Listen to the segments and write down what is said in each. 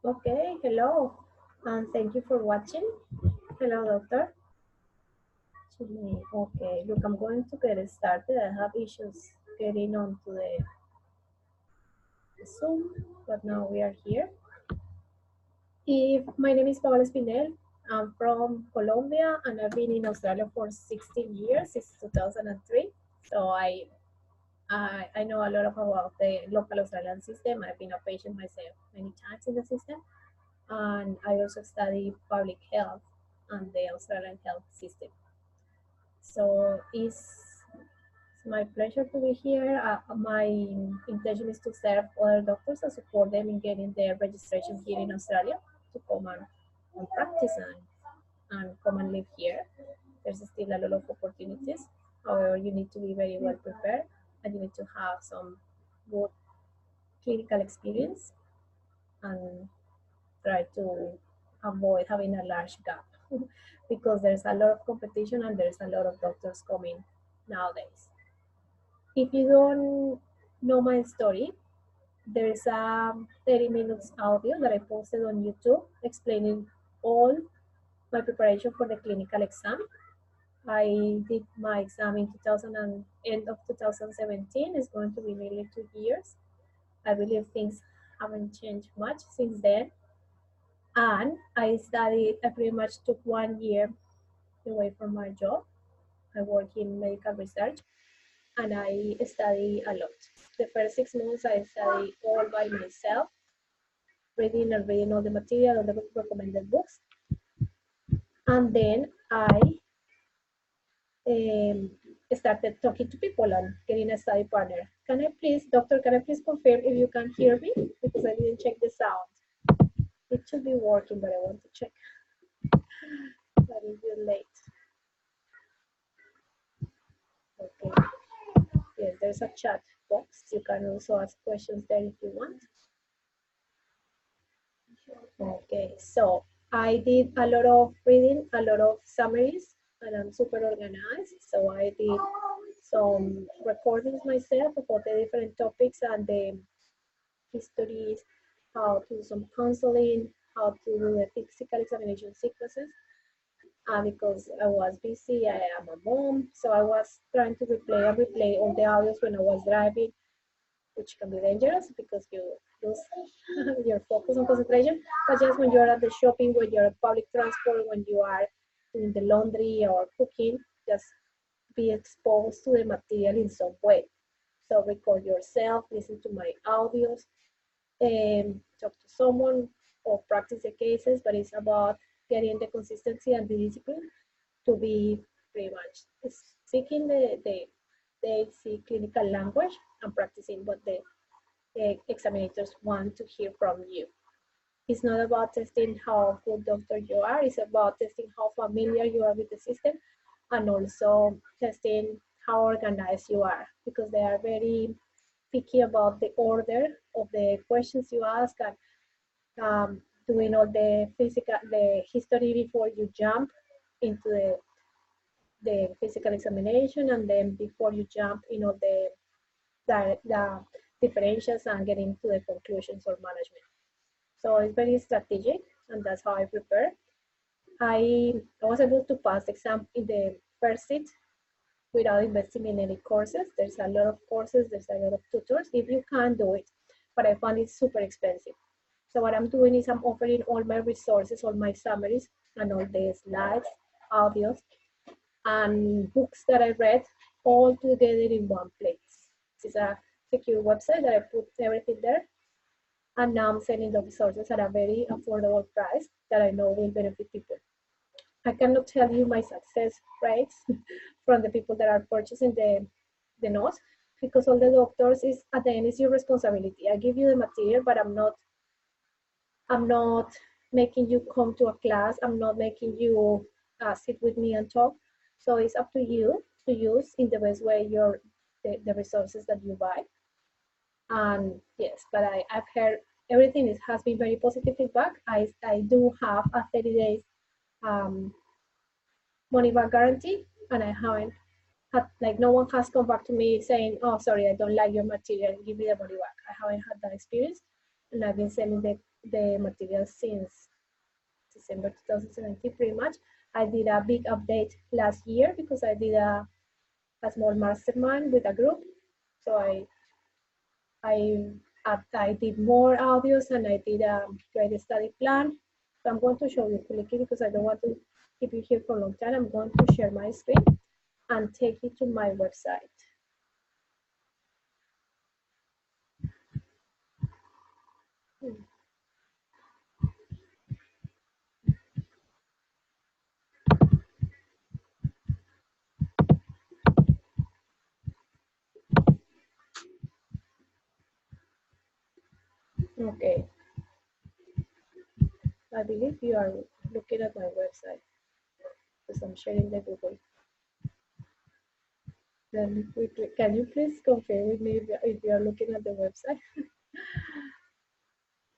Okay, hello, and thank you for watching. Hello, doctor. Okay, look, I'm going to get it started. I have issues getting onto the Zoom, but now we are here. If my name is Paola Espinel, I'm from Colombia, and I've been in Australia for 16 years, since 2003. So I know a lot about the local Australian system. I've been a patient myself many times in the system, and I also study public health and the Australian health system. So it's my pleasure to be here. My intention is to serve other doctors and support them in getting their registration here in Australia to come and practice and come and live here. There's still a lot of opportunities. However, you need to be very well prepared and you need to have some good clinical experience and try to avoid having a large gap because there's a lot of competition and there's a lot of doctors coming nowadays. If you don't know my story, there's a 30 minutes audio that I posted on YouTube explaining all my preparation for the clinical exam. I did my exam in 2000 and end of 2017. It's going to be nearly 2 years. I believe things haven't changed much since then. And I pretty much took 1 year away from my job. I work in medical research and I study a lot. The first 6 months I study all by myself, reading all the material, all the recommended books. And then I um, started talking to people and getting a study partner. Doctor, can I please confirm if you can hear me? Because I didn't check the sound. It should be working, but I want to check. That is late. Okay. Yes, there's a chat box. You can also ask questions there if you want. Okay, so I did a lot of reading, a lot of summaries, and I'm super organized. So I did some recordings myself about the different topics and the histories, how to do some counseling, how to do the physical examination sequences. Because I was busy, I am a mom, so I was trying to replay all the audios when I was driving, which can be dangerous because you lose your focus and concentration. But just when you're at the shopping, when you're at public transport, when you are doing the laundry or cooking, just be exposed to the material in some way. So record yourself, listen to my audios, talk to someone or practice the cases, but it's about getting the consistency and the discipline to be pretty much speaking the clinical language and practicing what the examinators want to hear from you. It's not about testing how good doctor you are, it's about testing how familiar you are with the system and also testing how organized you are because they are very picky about the order of the questions you ask and doing all the history before you jump into the physical examination and then before you jump in all the differentials and get into the conclusions or management. So it's very strategic and that's how I prepare. I was able to pass the exam in the first sit without investing in any courses. There's a lot of courses, there's a lot of tutors if you can do it, but I found it super expensive. So what I'm doing is I'm offering all my resources, all my summaries, and all the slides, audios, and books that I read all together in one place. It's a secure website that I put everything there. And now I'm selling the resources at a very affordable price that I know will benefit people. I cannot tell you my success rates from the people that are purchasing the notes because all the doctors is at the end is your responsibility. I give you the material, but I'm not making you come to a class. I'm not making you sit with me and talk. So it's up to you to use in the best way the resources that you buy. And yes, but I've heard everything has been very positive feedback. I do have a 30 days money back guarantee, and I haven't had like no one has come back to me saying, "Oh, sorry, I don't like your material. Give me the money back." I haven't had that experience, and I've been selling the material since December 2017, pretty much. I did a big update last year because I did a small mastermind with a group. So I did more audios and I did create a study plan. So I'm going to show you quickly because I don't want to keep you here for a long time. I'm going to share my screen and take you to my website. Okay, I believe you are looking at my website because I'm sharing the Google. Then can you please confirm with me if you are looking at the website?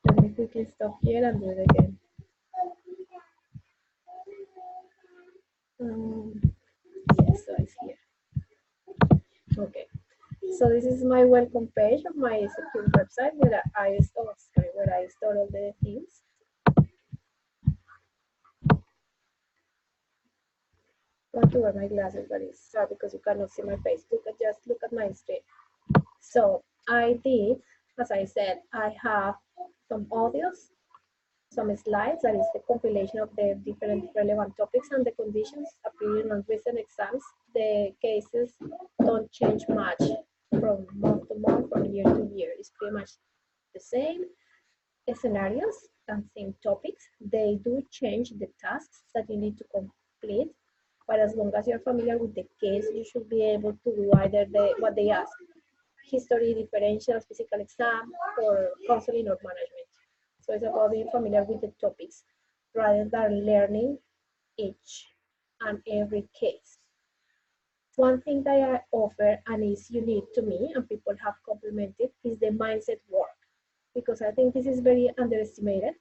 Let me quickly stop here and do it again. Yes, so it's here. Okay. So this is my welcome page of my secure website where I store all the things. I want to wear my glasses, but it's hard because you cannot see my face. Just look at my screen. So I did, as I said, I have some audios, some slides, that is the compilation of the different relevant topics and the conditions appearing on recent exams. The cases don't change much from month to month, from year to year. It's pretty much the same scenarios and same topics. They do change the tasks that you need to complete, but as long as you're familiar with the case, you should be able to do either what they ask: history, differentials, physical exam, or counseling or management. So it's about being familiar with the topics rather than learning each and every case. One thing that I offer and is unique to me and people have complimented is the mindset work, because I think this is very underestimated,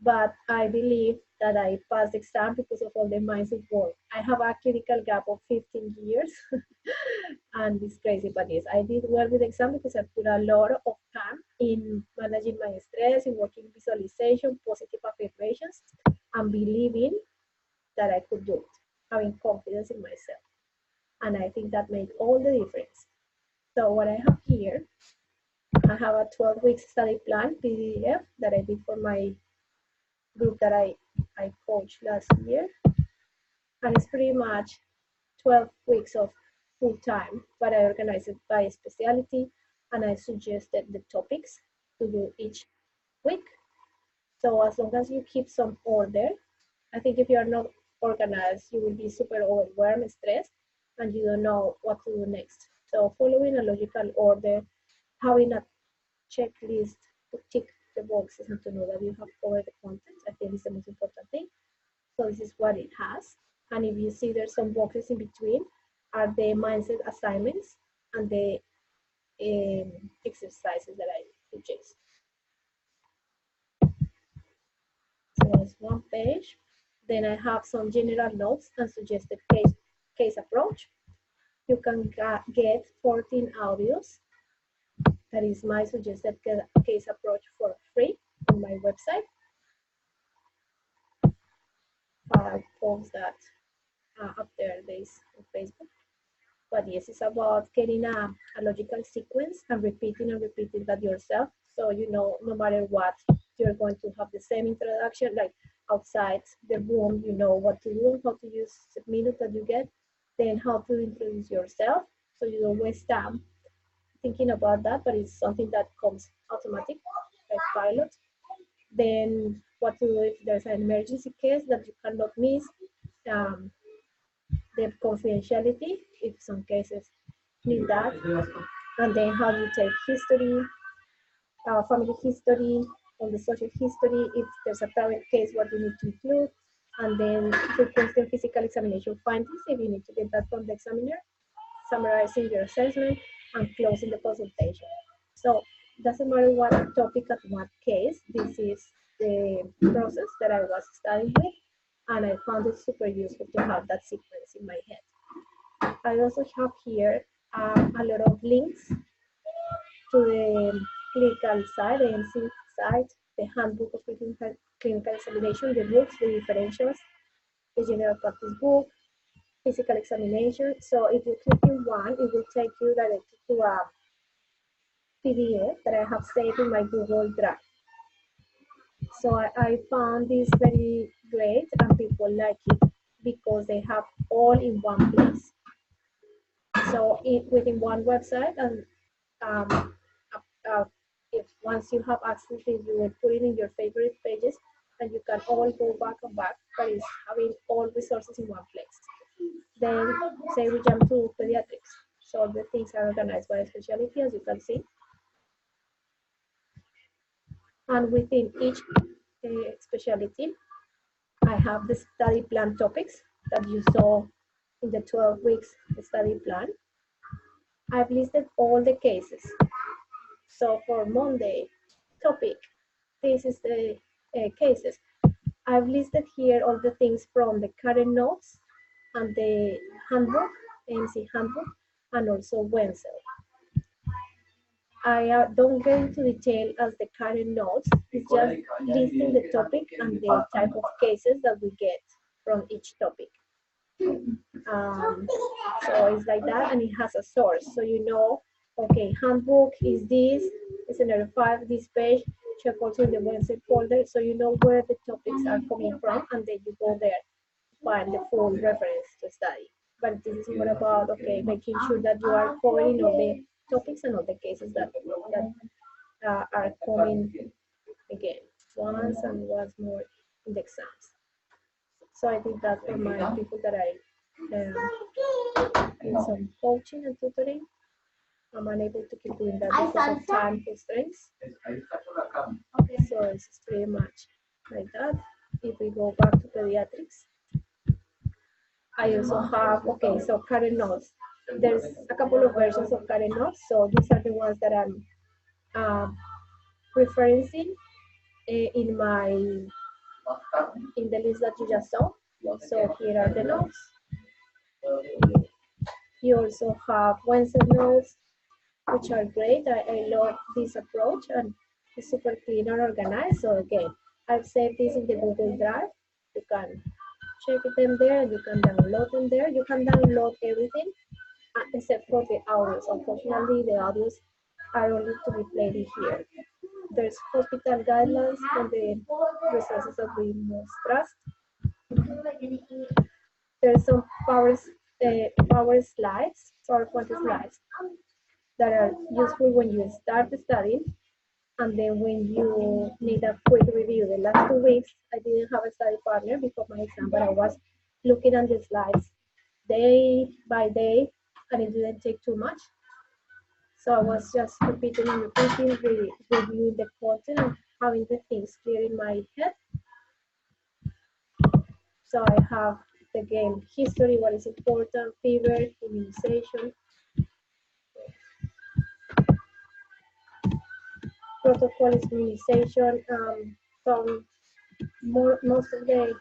but I believe that I passed the exam because of all the mindset work. I have a critical gap of 15 years and it's crazy, but yes, I did well with the exam because I put a lot of time in managing my stress, in working visualization, positive affirmations, and believing that I could do it, having confidence in myself. And I think that made all the difference. So what I have here, I have a 12-week study plan PDF that I did for my group that I coached last year. And it's pretty much 12 weeks of full time, but I organized it by specialty and I suggested the topics to do each week. So as long as you keep some order, I think if you are not organized, you will be super overwhelmed, stressed, and you don't know what to do next. So following a logical order, having a checklist to tick the boxes and to know that you have covered the content, I think is the most important thing. So this is what it has. And if you see there's some boxes in between, are the mindset assignments and the exercises that I suggest. So that's one page. Then I have some general notes and suggested case approach. You can get 14 audios. That is my suggested case approach for free on my website. I'll post that up there days on Facebook. But yes, it's about getting a logical sequence and repeating that yourself. So you know, no matter what, you're going to have the same introduction, like outside the room, you know what to do, how to use the minute that you get, then how to introduce yourself. So you don't waste time thinking about that, but it's something that comes automatic, like pilot. Then what to do if there's an emergency case that you cannot miss. Um, the confidentiality, if some cases need that, and then how you take history, family history, on the social history, if there's a private case, what you need to include, and then frequency and physical examination findings, if you need to get that from the examiner, summarizing your assessment, and closing the consultation. So it doesn't matter what topic at what case, this is the process that I was studying with, and I found it super useful to have that sequence in my head. I also have here a lot of links to the clinical side, the AMC side, the handbook of clinical examination, the books, the differentials, the general practice book, physical examination. So if you click in one, it will take you directly to a PDF that I have saved in my Google Drive. So I found this very great and people like it because they have all in one place. So within one website, and if once you have access, you will put it in your favorite pages, and you can all go back and back, but it's having all resources in one place. Then say we jump to pediatrics. So the things are organized by specialty, as you can see. And within each specialty, I have the study plan topics that you saw in the 12 weeks study plan. I've listed all the cases. So for Monday topic, this is the cases. I've listed here all the things from the current notes and the handbook, AMC handbook, and also Wenzel. I don't go into detail as the current notes. It's just listing the topic and the type of cases that we get from each topic. So it's like that, and it has a source. So you know, okay, handbook is this, it's scenario 5, this page, check also in the Wednesday folder, so you know where the topics are coming from, and then you go there to find the full reference to study. But this is more about, okay, making sure that you are covering all the topics and all the cases that are coming again, once and once more in the exams. So I think that for my people that I in some coaching and tutoring, I'm unable to keep doing that because of time constraints. So it's pretty much like that. If we go back to pediatrics, I also have, okay, so current notes. There's a couple of versions of current notes. So these are the ones that I'm referencing in the list that you just saw. So here are the notes. You also have Wednesday notes, which are great. I love this approach, and it's super clean and organized. So again, I've saved this in the Google Drive. You can check them there, and you can download them there. You can download everything except for the audios. Unfortunately, the audios are only to be played here. There's hospital guidelines and the resources that we must trust. There's some power slides, PowerPoint slides that are useful when you start studying, and then when you need a quick review. The last 2 weeks, I didn't have a study partner before my exam, but I was looking at the slides day by day, and it didn't take too much. So I was just repeating and repeating, reviewing the content and having the things clear in my head. So I have, again, history, what is important, fever, immunization, protocol is immunization, from most of the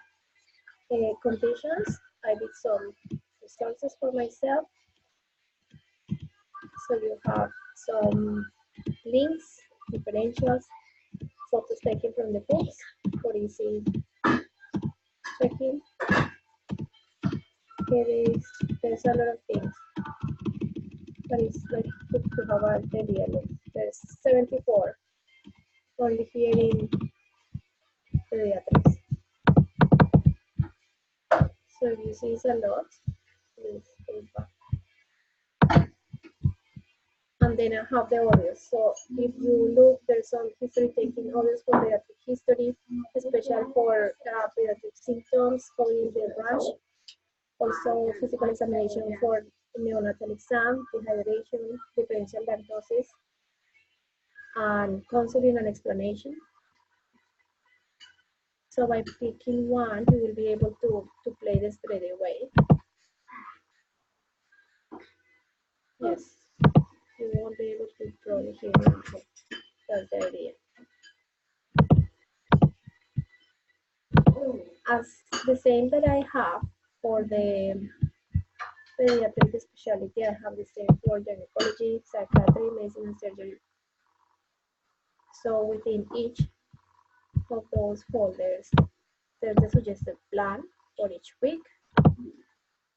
conditions. I did some resources for myself. So you have some links, differentials, photos taken from the books for easy checking. There's a lot of things, but it's like good to have a daily look. There's 74 only here in pediatrics. So you see it's a lot. And then I have the audios. So if you look, there's some history taking audios for pediatric history, especially for pediatric symptoms, covering the rash. Also physical examination for neonatal exam, dehydration, differential diagnosis, and counseling and explanation. So by picking one, you will be able to play this straight away. Yes, you won't be able to probably hear it. That's the idea. As the same that I have for the pediatric specialty, I have the same for gynecology, psychiatry, medicine, and surgery. So within each of those folders, there's the suggested plan for each week.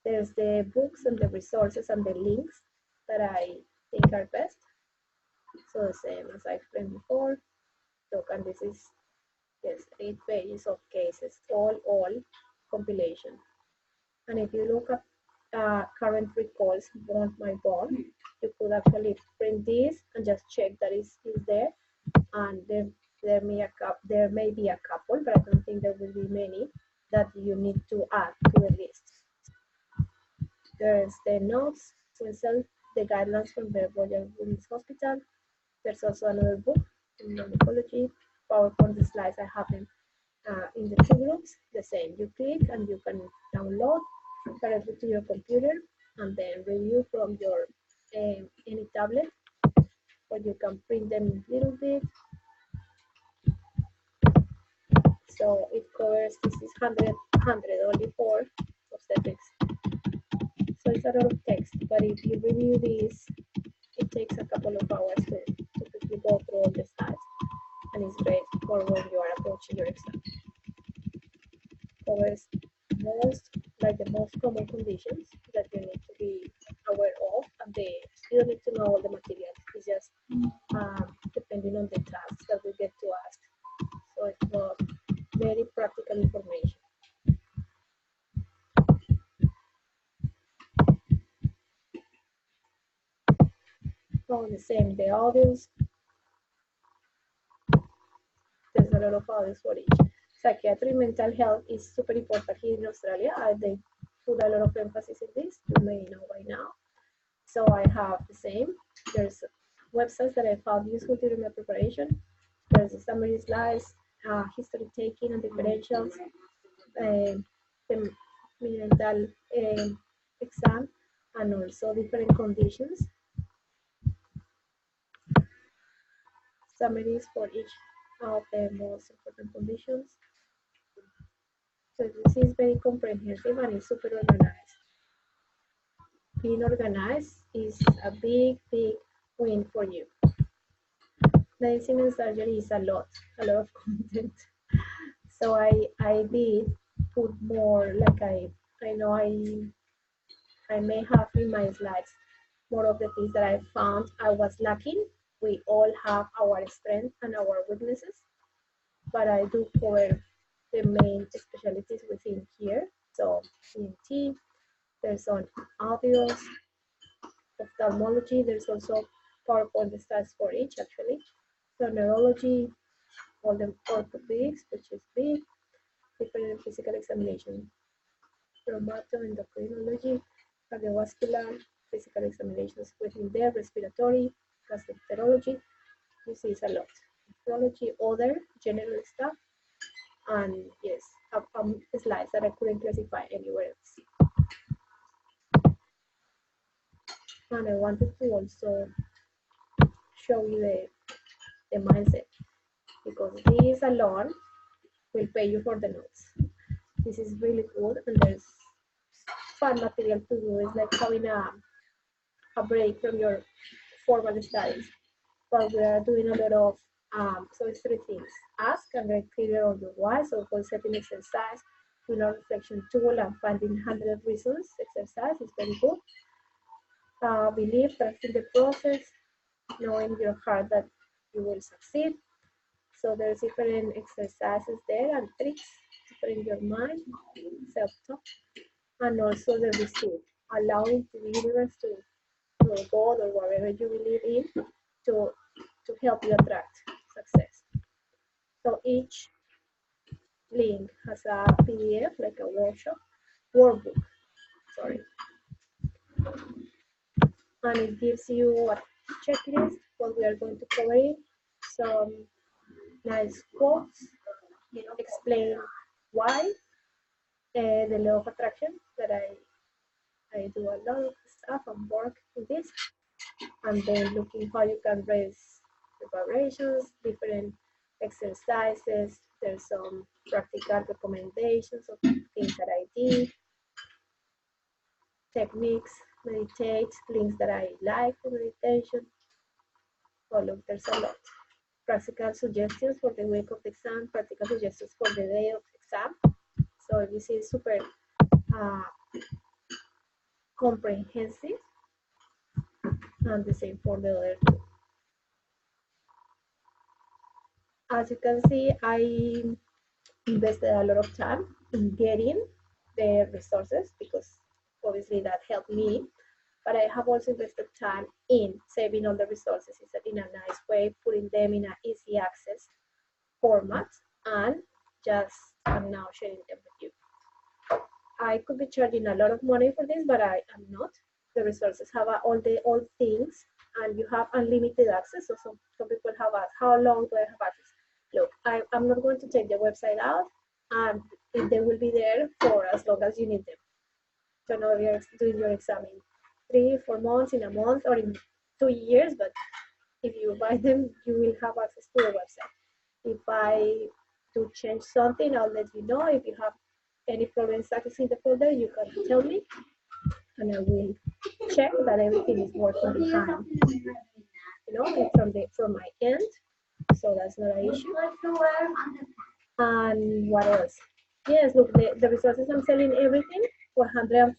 There's the books and the resources and the links that I think are best. So the same as I explained before. Look, and this is, yes, 8 pages of cases, all compilation. And if you look at current recalls, bond by bond, you could actually print this and just check that is there. And there may be a couple, but I don't think there will be many that you need to add to the list. There's the notes to insert the guidelines from the Royal Women's Hospital. There's also another book in gynecology. PowerPoint slides, I have them in the two groups. The same, you click and you can download directly to your computer and then review from your any tablet, or you can print them a little bit. So it covers, this is 100 only for obstetrics. So it's a lot of text, but if you review this, it takes a couple of hours to quickly go through all the slides, and it's great for when you are approaching your exam. Covers the most common conditions that you need to be aware of, and you don't need to know all the material. It's just depending on the tasks that we get to ask. So it's not very practical information. Oh, the same, the audios. There's a lot of audios for each. Psychiatry, mental health is super important here in Australia. They put a lot of emphasis in this. You may know by now. So I have the same. There's websites that I found useful during my preparation. There's a summary slides, history taking and differentials, the mental exam, and also different conditions. Summaries for each of the most important conditions. So this is very comprehensive and it's super organized. Being organized is a big win for you. Medicine and surgery is a lot of content. So I did put more, like I know I may have in my slides more of the things that I found I was lacking. We all have our strengths and our weaknesses, but I do cover the main specialties within here. So ENT, there's some audios, ophthalmology, there's also PowerPoint slides for each actually. So neurology, all the orthopedics, which is big, different physical examination, rheumato-endocrinology, cardiovascular, physical examinations within there, respiratory, gastroenterology. This is a lot. Nephrology, other general stuff, and yes, slides that I couldn't classify anywhere else. And I wanted to also show you the mindset, because this alone will pay you for the notes. This is really good, and there's fun material to do. It's like having a break from your formal studies. But we are doing a lot of, so it's 3 things. Ask and get clear on your why, so goal setting exercise, doing a reflection tool and finding 100 reasons exercise is very good. Believe, trust in the process, knowing in your heart that you will succeed. So there's different exercises there and tricks to put in your mind, self-talk, and also the receive, allowing the universe to God or whatever you believe in to help you attract success. So each link has a PDF, like a workbook, sorry. And it gives you a checklist, what we are going to cover, some nice quotes, explain why, the law of attraction, that I do a lot of stuff and work in this, and then looking how you can raise the vibrations, different exercises. There's some practical recommendations of things that I did, techniques, meditate, links that I like for meditation. Oh look, there's a lot. practical suggestions for the week of the exam, practical suggestions for the day of the exam. So this is super comprehensive, and the same for the other two. As you can see, I invested a lot of time in getting the resources because obviously that helped me, but I have also invested time in saving all the resources in a nice way, putting them in an easy access format, and I'm now sharing them with you. I could be charging a lot of money for this, but I am not. The resources have all things, and you have unlimited access. So some people have asked, how long do I have access? Look, I'm not going to take the website out, and they will be there for as long as you need them. So now you're doing your exam in 3, 4 months, in a month, or in 2 years, but if you buy them, you will have access to the website. If I do change something, I'll let you know. If you have any problems accessing the folder, you can tell me, and I will check that everything is working behind. From my end, so that's not an issue. And what else? Yes, look, the resources I'm selling everything for $147.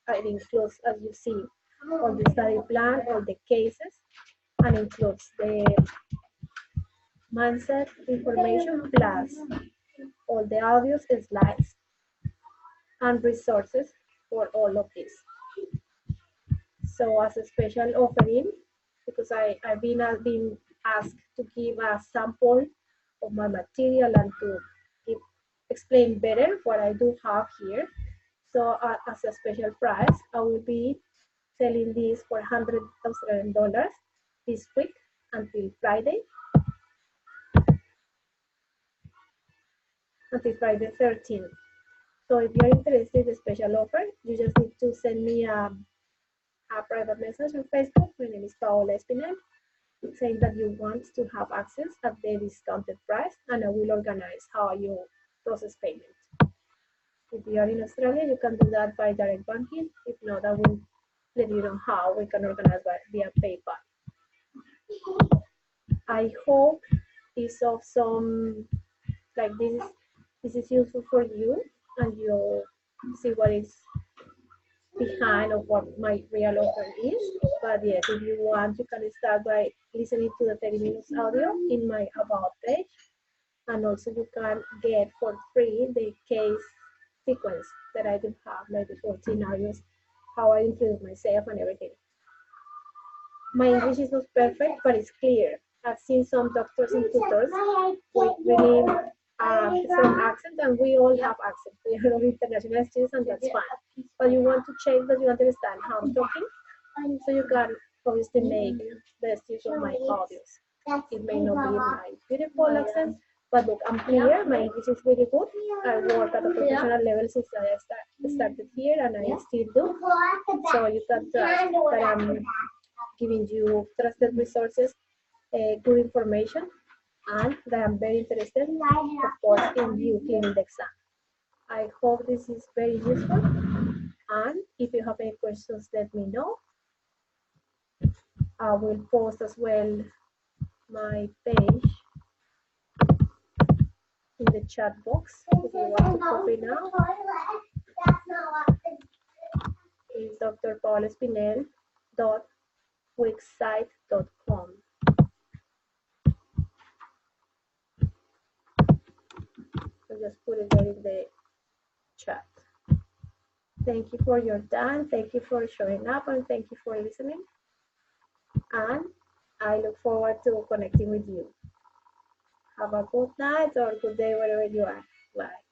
It includes, as you see, all the study plan, all the cases, and includes the mindset information plus all the audios, slides, and resources for all of this. So as a special offering, because I've been asked to give a sample of my material and to explain better what I do have here. So as a special price, I will be selling this for $100,000 this week until Friday 13th. So if you're interested in the special offer, you just need to send me a private message on Facebook. My name is Paola Espinel, saying that you want to have access at the discounted price, and I will organize how you process payment. If you are in Australia, you can do that by direct banking. If not, I will let you know how we can organize via PayPal. I hope this of some, like this is useful for you, and you'll see what is behind of what my real offer is. But yes, if you want, you can start by listening to the 30 minutes audio in my About page, and also you can get for free the case sequence that I do have, like the 14 audios, how I introduce myself and everything. My English is not perfect, but it's clear. I've seen some doctors and tutors with really strong accent, and we all have accents. We are all international students, and that's fine. But you want to check that you understand how I'm talking, so you can obviously make best use of my audios. It may not be my beautiful accent, but look, I'm clear. My English is really good. I work at a professional level since I started here, and I still do. So you can trust that I'm giving you trusted resources, good information, and that I'm very interested, of course, in you cleaning the exam. I hope this is very useful, and if you have any questions, let me know. I will post as well my page in the chat box if you want to copy now. It's Dr Paola Espinel .wixsite.com. I'll just put it there in the chat. Thank you for your time. Thank you for showing up, and thank you for listening. And I look forward to connecting with you. Have a good night or good day wherever you are. Bye.